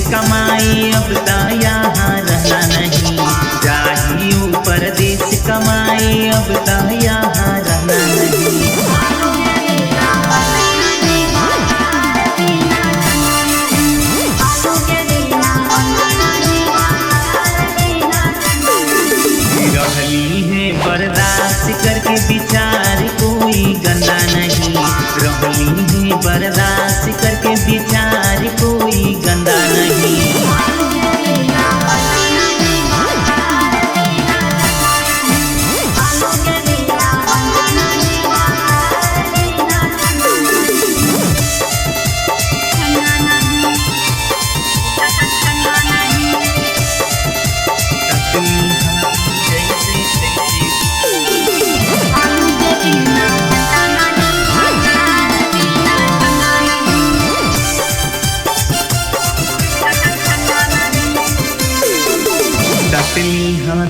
कमाई अब तो यहाँ रहना नहीं, जाहियो परदेश कमाई अब तो यहाँ रहना नहीं। रहली है बर्दाश्त करके विचार कोई गंदा नहीं, रहली है बर्दाश्त करके विचार कोई गंदा नहीं।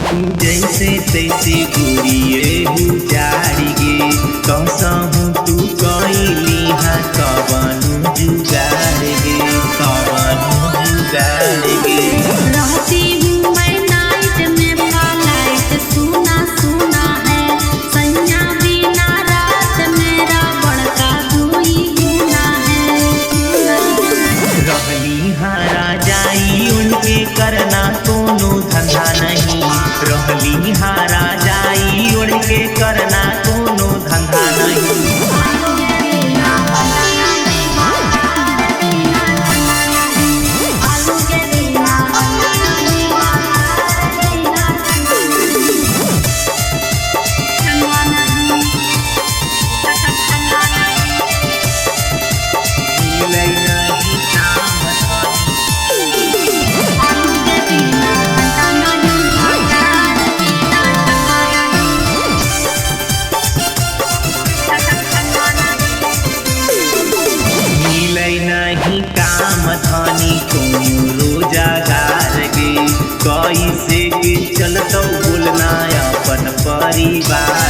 तू जैसे तैसे गुरिए उजाड़ गे, कसहु तू कैली हा कवनु जुगाड़ गे, कवनु जुगाड़ गे। रहती हूँ मैं नाइट में फ्लाइट, सुना सुना है सैया बिना रात मेरा बड़का कोई गुना है। रहली हारा जाई उनके करना कोनो धंधा नहीं, रहली हारा जाई उनके करना कोनो धंधा नहीं। नहीं काम धनी कोनो रोजगार गे, कैसे के चलतौ बोलना अपन परिवार